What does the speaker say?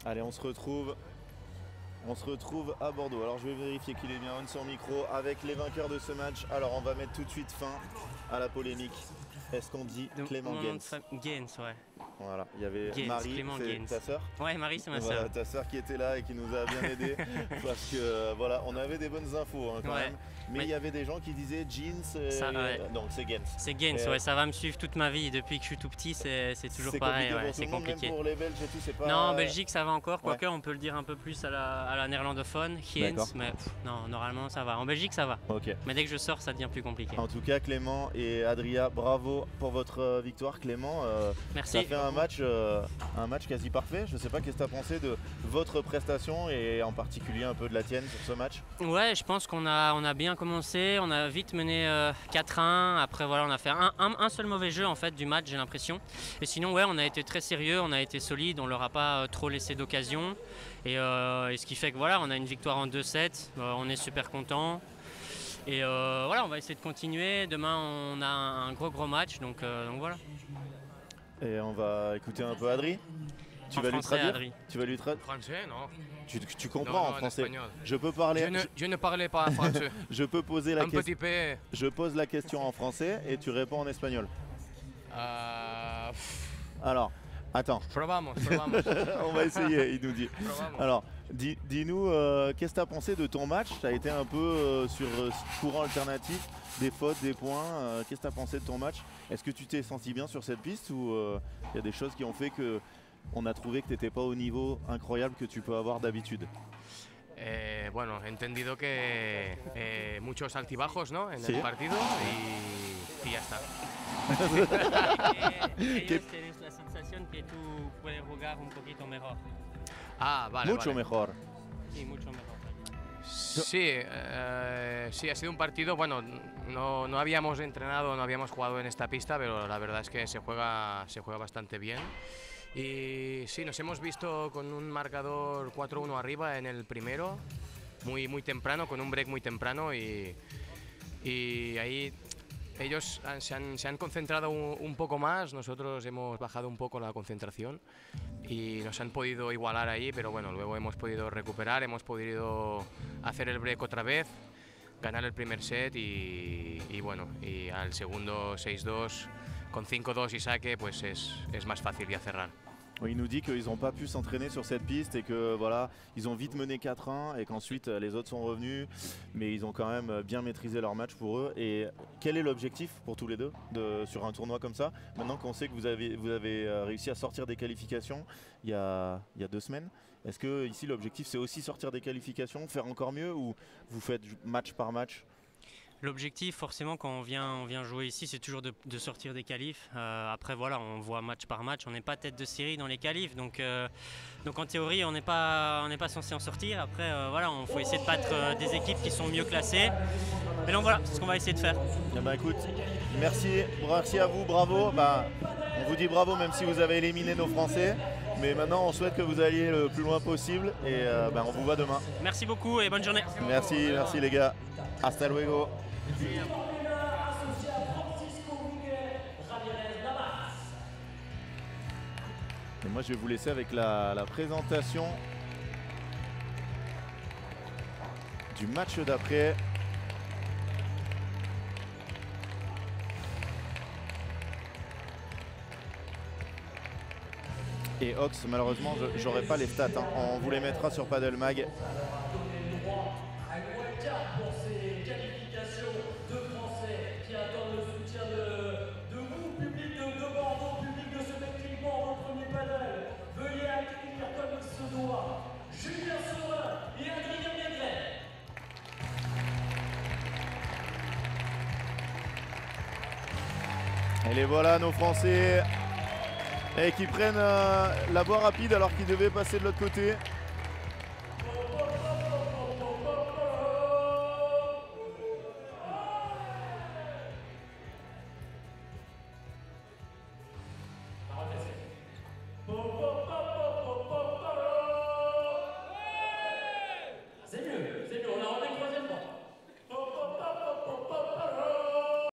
Allez, on se retrouve à Bordeaux. Alors je vais vérifier qu'il est bien on son micro avec les vainqueurs de ce match. Alors on va mettre tout de suite fin à la polémique. Est-ce qu'on dit Clément Gaines? Gaines, ouais. Voilà, il y avait Gaines, Marie, c'est ta sœur. Ouais, Marie, c'est ma voilà, sœur. ta sœur qui était là et qui nous a bien aidés parce que voilà, on avait des bonnes infos hein, quand même. Mais il y avait des gens qui disaient jeans. Donc c'est Gaines. C'est Gaines, ouais, ça va me suivre toute ma vie. Depuis que je suis tout petit, c'est toujours pareil. Ouais, c'est compliqué. Même pour les Belges et tout, c'est pas. Non, en Belgique, ça va encore. Quoique, on peut le dire un peu plus à la néerlandophone. Gaines, mais non, normalement, ça va. En Belgique, ça va. Ok. Mais dès que je sors, ça devient plus compliqué. En tout cas, Clément et Adria, bravo pour votre victoire. Clément, merci. Ça fait un match quasi parfait. Je sais pas qu'est-ce que tu as pensé de votre prestation et en particulier un peu de la tienne sur ce match. Ouais, je pense qu'on a bien commencé. On a vite mené 4-1. Après, voilà, on a fait un seul mauvais jeu en fait du match, j'ai l'impression. Et sinon, ouais, on a été très sérieux, on a été solide, on leur a pas trop laissé d'occasion. Et ce qui fait que voilà, on a une victoire en 2-7. On est super content. Et voilà, on va essayer de continuer. Demain, on a un gros match, donc voilà. Et on va écouter un peu Adri. Tu vas lui traduire. Tu vas lui traduire. Français, non. Tu comprends en français. Je peux parler. Je ne parlais pas français. Je peux poser la question. Un petit peu. Je pose la question en français et tu réponds en espagnol. Alors, attends. Probamos. On va essayer, il nous dit. Alors, dis-nous, qu'est-ce que tu as pensé de ton match? Tu as été un peu sur courant alternatif, des fautes, des points. Qu'est-ce que tu as pensé de ton match? Est-ce que tu t'es senti bien sur cette piste ou il y a des choses qui ont fait que on a trouvé que tu n'étais pas au niveau incroyable que tu peux avoir d'habitude? Bueno, he entendido que muchos altibajos, ¿no? En el partido y ya está. Ellos tienen la sensación que tú puedes jugar un poquito mejor. Ah, vale. Mucho mejor. Sí, mucho mejor. Sí, sí, ha sido un partido, bueno, no habíamos entrenado, no habíamos jugado en esta pista, pero la verdad es que se juega bastante bien. Y sí, nos hemos visto con un marcador 4-1 arriba en el primero, muy temprano, con un break muy temprano y ahí ellos se han concentrado un poco más, nosotros hemos bajado un poco la concentración y nos han podido igualar ahí, pero bueno, luego hemos podido recuperar, hemos podido hacer el break otra vez, ganar el primer set y bueno, y al segundo 6-2 con 5-2 y saque, pues es más fácil ya cerrar. Il nous dit qu'ils n'ont pas pu s'entraîner sur cette piste et que voilà, ils ont vite mené 4-1 et qu'ensuite les autres sont revenus, mais ils ont quand même bien maîtrisé leur match pour eux. Et quel est l'objectif pour tous les deux sur un tournoi comme ça? Maintenant qu'on sait que vous avez réussi à sortir des qualifications il y a 2 semaines, est-ce que ici l'objectif c'est aussi sortir des qualifications, faire encore mieux ou vous faites match par match? L'objectif, forcément, quand on vient jouer ici, c'est toujours de sortir des qualifs. Après, voilà, on voit match par match. On n'est pas tête de série dans les qualifs, donc en théorie, on n'est pas censé en sortir. Après, voilà, il faut essayer de battre des équipes qui sont mieux classées. Et donc voilà, c'est ce qu'on va essayer de faire. Eh ben, écoute, merci à vous, bravo. On vous dit bravo même si vous avez éliminé nos Français. Mais maintenant, on souhaite que vous alliez le plus loin possible et on vous voit demain. Merci beaucoup et bonne journée. Merci les gars. Hasta luego. Et moi je vais vous laisser avec la présentation du match d'après. Et Ox, malheureusement j'aurai pas les stats, hein. On vous les mettra sur Paddle Mag. Et les voilà nos Français et qui prennent la voie rapide alors qu'ils devaient passer de l'autre côté.